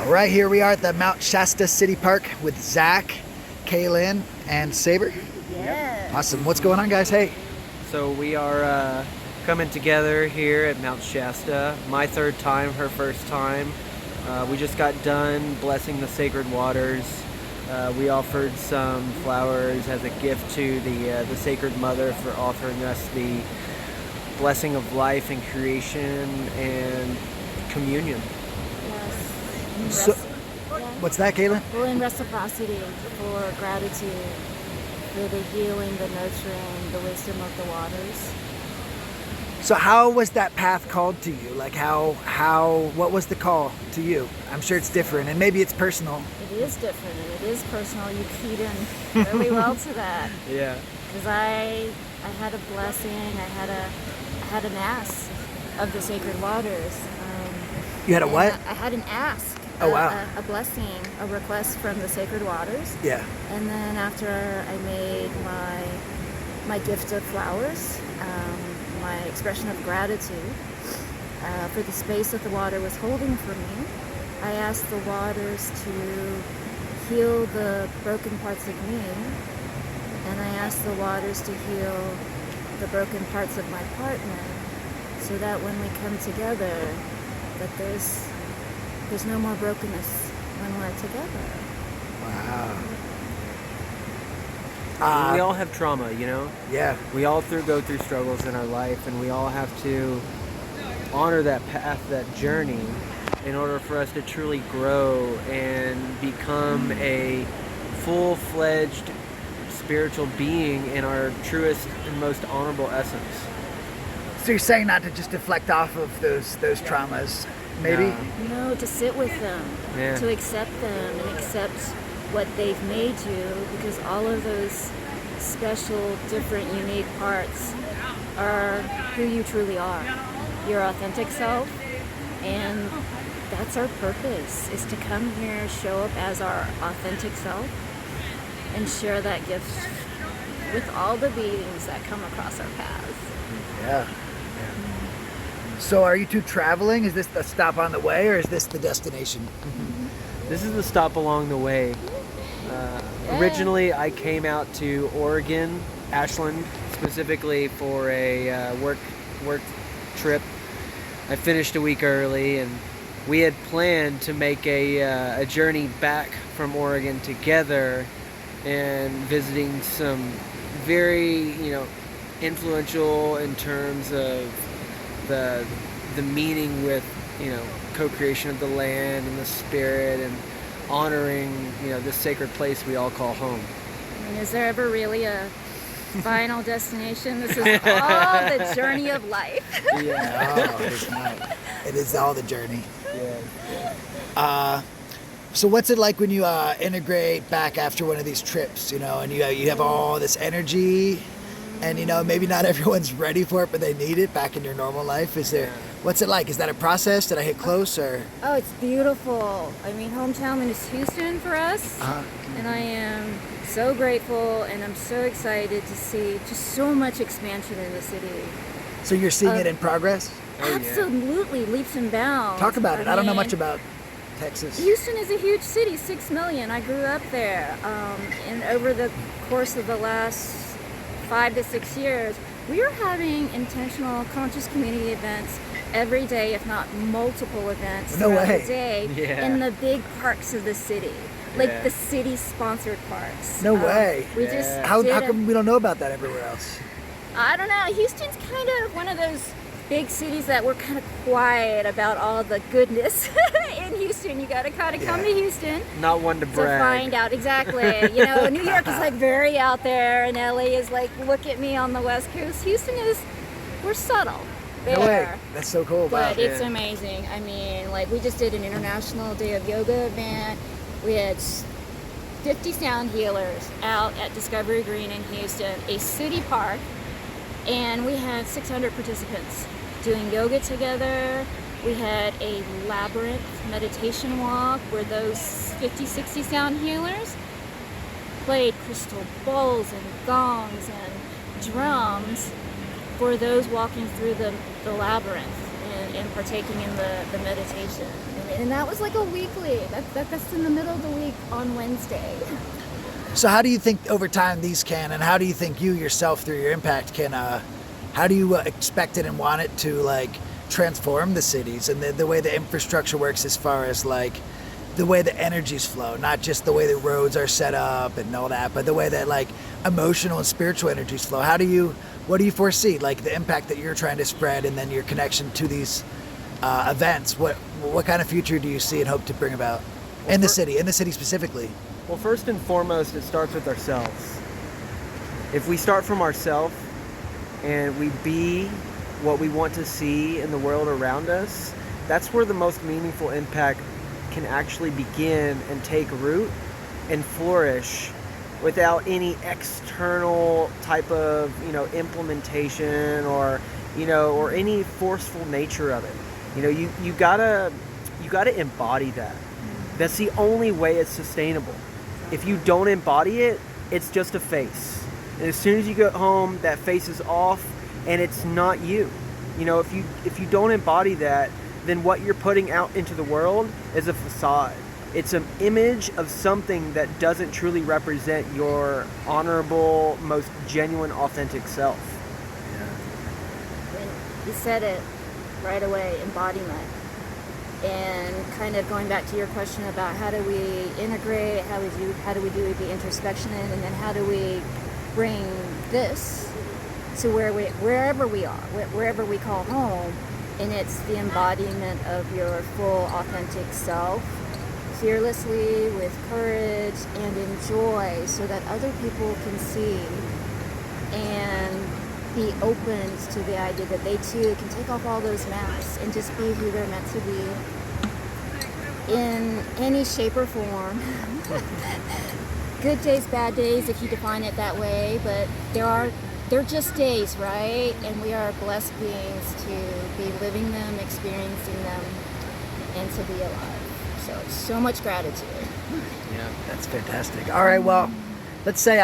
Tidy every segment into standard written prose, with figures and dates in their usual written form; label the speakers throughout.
Speaker 1: All right, here we are at the Mount Shasta City Park with Zach, Caelin, and Saber.
Speaker 2: Yes.
Speaker 1: Awesome. What's going on, guys? Hey.
Speaker 3: So we are coming together here at Mount Shasta. My third time, her first time. We just got done blessing the sacred waters. We offered some flowers as a gift to the Sacred Mother for offering us the blessing of life and creation and communion.
Speaker 2: Yes.
Speaker 1: So, what's that, Caelin?
Speaker 2: Well, in reciprocity for gratitude for the healing, the nurturing, the wisdom of the waters.
Speaker 1: So how was that path called to you? Like what was the call to you? I'm sure it's different and maybe it's personal.
Speaker 2: It is different and it is personal. You keyed in really well to that.
Speaker 3: Yeah.
Speaker 2: Because I had a blessing, I had an ask of the sacred waters.
Speaker 1: You had a what?
Speaker 2: I had an ask.
Speaker 1: Oh, wow.
Speaker 2: A blessing, a request from the sacred waters.
Speaker 1: Yeah.
Speaker 2: And then after I made my gift of flowers, my expression of gratitude for the space that the water was holding for me, I asked the waters to heal the broken parts of me, and I asked the waters to heal the broken parts of my partner, so that when we come together, that there's no more brokenness when we're together.
Speaker 1: Wow.
Speaker 3: We all have trauma, you know?
Speaker 1: Yeah.
Speaker 3: We all go through struggles in our life, and we all have to honor that path, that journey, in order for us to truly grow and become a full-fledged spiritual being in our truest and most honorable essence.
Speaker 1: So you're saying not to just deflect off of those traumas, maybe?
Speaker 2: No, to sit with them,
Speaker 3: Yeah.
Speaker 2: to accept them and accept what they've made you, because all of those special, different, unique parts are who you truly are, your authentic self, and that's our purpose, is to come here, show up as our authentic self, and share that gift with all the beings that come across our paths.
Speaker 1: Yeah. So are you two traveling? Is this the stop on the way or is this the destination?
Speaker 3: This is the stop along the way. Originally, I came out to Oregon, Ashland, specifically for a work trip. I finished a week early, and we had planned to make a journey back from Oregon together, and visiting some very influential in terms of the meaning with co-creation of the land and the spirit, and honoring this sacred place we all call home.
Speaker 2: I mean, is there ever really a final destination? This is all the journey of life.
Speaker 1: Yeah. Oh, it's not. It is all the journey.
Speaker 3: Yeah.
Speaker 1: So what's it like when you integrate back after one of these trips, and you have all this energy and, maybe not everyone's ready for it, but they need it back in your normal life? What's it like? Is that a process? Did I hit close or?
Speaker 2: Oh, it's beautiful. I mean, hometown is Houston for us. And I am so grateful and I'm so excited to see just so much expansion in the city.
Speaker 1: So you're seeing it in progress?
Speaker 3: Oh, yeah.
Speaker 2: Absolutely, leaps and bounds.
Speaker 1: Talk about it. I don't know
Speaker 2: mean,
Speaker 1: much about Texas.
Speaker 2: Houston is a huge city, 6 million. I grew up there. And over the course of the last 5 to 6 years, we are having intentional conscious community events every day, if not multiple events throughout the day, in the big parks of the city, like the city-sponsored parks.
Speaker 1: No way.
Speaker 2: We just
Speaker 1: How come we don't know about that everywhere else?
Speaker 2: I don't know. Houston's kind of one of those big cities that we're kind of quiet about all the goodness in Houston. You got to kind of come to Houston.
Speaker 3: Not one to brag.
Speaker 2: To find out exactly. New York is like very out there, and LA is like, look at me on the West Coast. Houston we're subtle. There.
Speaker 1: No way. That's so cool.
Speaker 2: But
Speaker 1: Wow.
Speaker 2: it's amazing. I mean, like, we just did an International Day of Yoga event. We had 50 sound healers out at Discovery Green in Houston, a city park, and we had 600 participants doing yoga together. We had a labyrinth meditation walk where those 50, 60 sound healers played crystal bowls and gongs and drums for those walking through the labyrinth. And in partaking in the meditation. And that was like a weekly. That's in the middle of the week on Wednesday.
Speaker 1: So how do you think over time these can, and how do you think you yourself through your impact can, how do you expect it and want it to like transform the cities and the way the infrastructure works as far as like the way the energies flow, not just the way the roads are set up and all that, but the way that like emotional and spiritual energies flow. What do you foresee, like the impact that you're trying to spread and then your connection to these events? What kind of future do you see and hope to bring about in the city specifically?
Speaker 3: Well, first and foremost, it starts with ourselves. If we start from ourselves and we be what we want to see in the world around us, that's where the most meaningful impact can actually begin and take root and flourish without any external type of, implementation or any forceful nature of it. You gotta embody that. That's the only way it's sustainable. If you don't embody it, it's just a face. And as soon as you get home, that face is off and it's not you. If you don't embody that, then what you're putting out into the world is a facade. It's an image of something that doesn't truly represent your honorable, most genuine, authentic self.
Speaker 2: And you said it right away, embodiment. And kind of going back to your question about how do we integrate, how do we do the introspection, and then how do we bring this to wherever we are, wherever we call home, and it's the embodiment of your full authentic self, fearlessly, with courage and in joy, so that other people can see and be open to the idea that they too can take off all those masks and just be who they're meant to be in any shape or form. Good days, bad days, if you define it that way, but they're just days, right? And we are blessed beings to be living them, experiencing them, and to be alive. So much gratitude.
Speaker 1: Yeah, that's fantastic. All right, well, let's say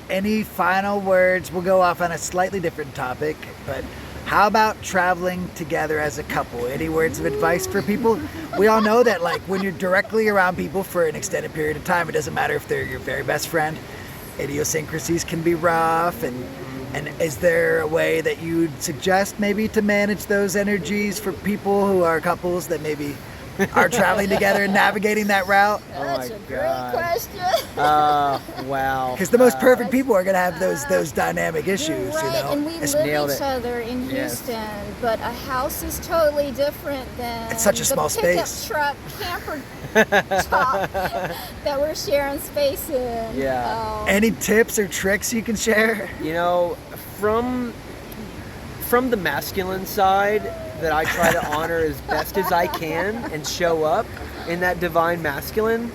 Speaker 1: any final words. We'll go off on a slightly different topic, but how about traveling together as a couple? Any words of advice for people? We all know that like when you're directly around people for an extended period of time, it doesn't matter if they're your very best friend. Idiosyncrasies can be rough, and is there a way that you'd suggest maybe to manage those energies for people who are couples that maybe are traveling together and navigating that route?
Speaker 2: That's a great question.
Speaker 3: Wow.
Speaker 1: Because the most perfect people are going to have those dynamic issues,
Speaker 2: right. And we live each other in Houston, but a house is totally different than
Speaker 1: it's such a small
Speaker 2: pickup
Speaker 1: space.
Speaker 2: truck camper top that we're sharing space in.
Speaker 3: Yeah.
Speaker 1: Any tips or tricks you can share?
Speaker 3: From the masculine side, that I try to honor as best as I can and show up in that divine masculine,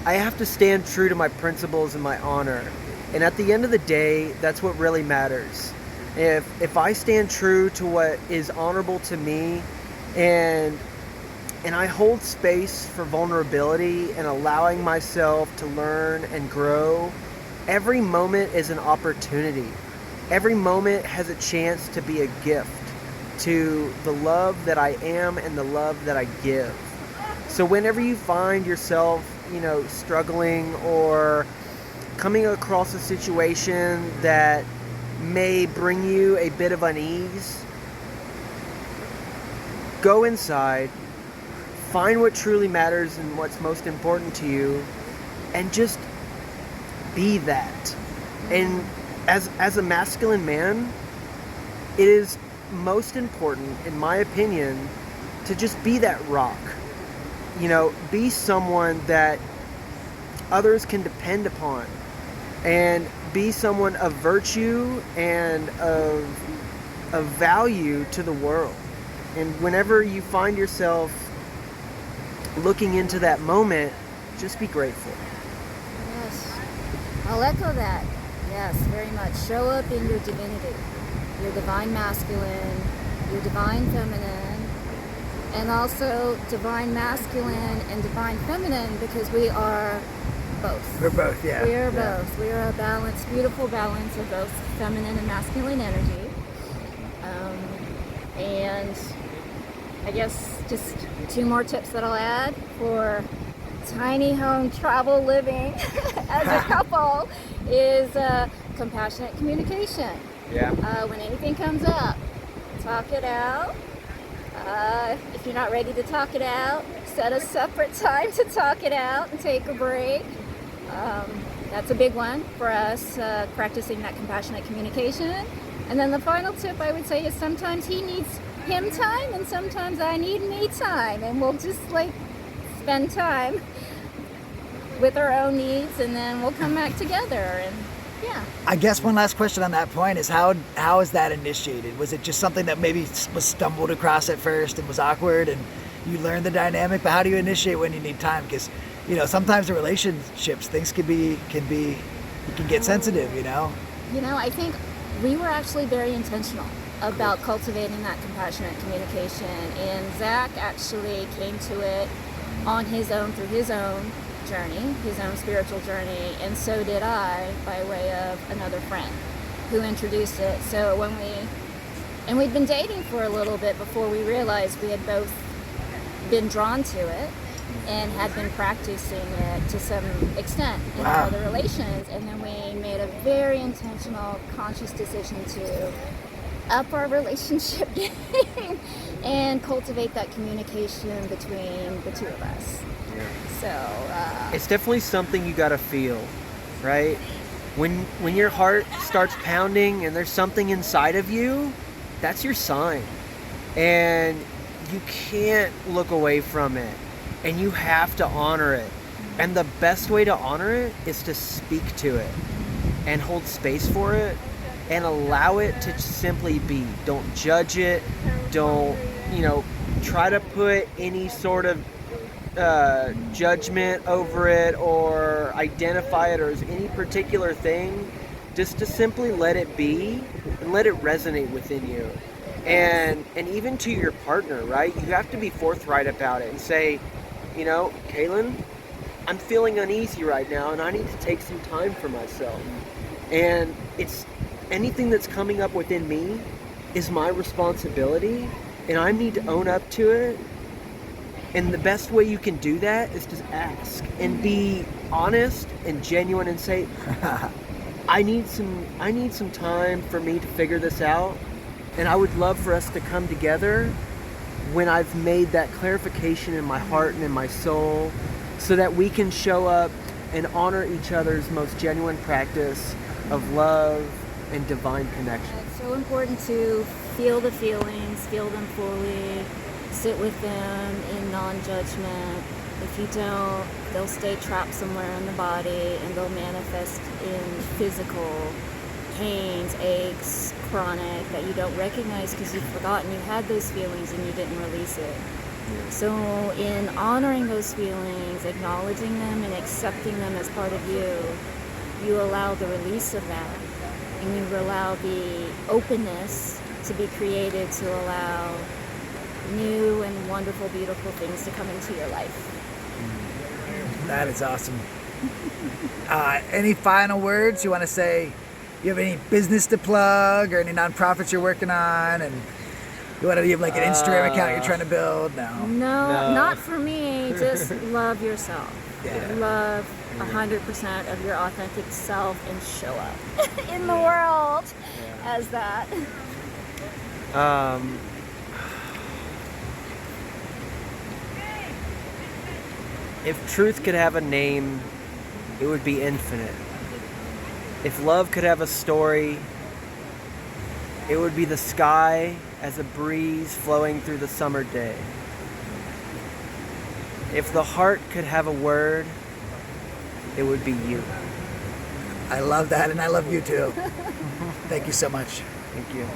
Speaker 3: I have to stand true to my principles and my honor. And at the end of the day, that's what really matters. If I stand true to what is honorable to me, and I hold space for vulnerability and allowing myself to learn and grow, every moment is an opportunity. Every moment has a chance to be a gift to the love that I am and the love that I give. So whenever you find yourself, struggling or coming across a situation that may bring you a bit of unease, go inside, find what truly matters and what's most important to you, and just be that. And as a masculine man, it is most important, in my opinion, to just be that rock. Be someone that others can depend upon, and be someone of virtue and of value to the world. And whenever you find yourself looking into that moment, just be grateful.
Speaker 2: Yes, I'll echo that. Yes, very much. Show up in your divinity, your divine masculine, your divine feminine, and also divine masculine and divine feminine, because we are both.
Speaker 1: We're both, yeah.
Speaker 2: We are both. We are a balance, beautiful balance of both feminine and masculine energy. And I guess just 2 more tips that I'll add for tiny home travel living as a couple is compassionate communication.
Speaker 3: Yeah.
Speaker 2: When anything comes up, talk it out. If you're not ready to talk it out, set a separate time to talk it out and take a break. That's a big one for us, practicing that compassionate communication. And then the final tip I would say is sometimes he needs him time and sometimes I need me time, and we'll just like spend time with our own needs and then we'll come back together. And yeah.
Speaker 1: I guess one last question on that point is how is that initiated? Was it just something that maybe was stumbled across at first and was awkward and you learned the dynamic? But how do you initiate when you need time? Because, you know, sometimes in relationships things you can get sensitive, you know?
Speaker 2: You know, I think we were actually very intentional about cultivating that compassionate communication, and Zach actually came to it on his own through his own journey, his own spiritual journey, and so did I by way of another friend who introduced it. So we'd been dating for a little bit before we realized we had both been drawn to it and had been practicing it to some extent in our other relations, and then we made a very intentional, conscious decision to up our relationship game and cultivate that communication between the two of us.
Speaker 3: Yeah.
Speaker 2: So
Speaker 3: It's definitely something you gotta feel, right? When your heart starts pounding and there's something inside of you, that's your sign. And you can't look away from it. And you have to honor it. And the best way to honor it is to speak to it and hold space for it and allow it to simply be. Don't judge it. Don't, try to put any sort of judgment over it or identify it as any particular thing. Just to simply let it be and let it resonate within you. And even to your partner, right? You have to be forthright about it and say, Caelin, I'm feeling uneasy right now and I need to take some time for myself. And it's anything that's coming up within me is my responsibility and I need to own up to it. And the best way you can do that is to ask and be honest and genuine and say, I need some time for me to figure this out. And I would love for us to come together when I've made that clarification in my heart and in my soul so that we can show up and honor each other's most genuine practice of love and divine connection.
Speaker 2: It's so important to feel the feelings, feel them fully, sit with them in non-judgment. If you don't, they'll stay trapped somewhere in the body and they'll manifest in physical pains, aches, chronic, that you don't recognize because you've forgotten you had those feelings and you didn't release it. So in honoring those feelings, acknowledging them and accepting them as part of you, you allow the release of that and you allow the openness to be created to allow new and wonderful, beautiful things to come into your life.
Speaker 1: That is awesome. Any final words you want to say? You have any business to plug or any nonprofits you're working on? And you want to have like an Instagram account you're trying to build? No,
Speaker 2: not for me. Just love yourself.
Speaker 1: Yeah.
Speaker 2: Love 100% of your authentic self and show up in the world as that.
Speaker 3: If truth could have a name, it would be infinite. If love could have a story, it would be the sky as a breeze flowing through the summer day. If the heart could have a word, it would be you.
Speaker 1: I love that, and I love you too. Thank you so much.
Speaker 3: Thank you.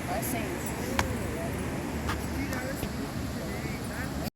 Speaker 2: Blessings.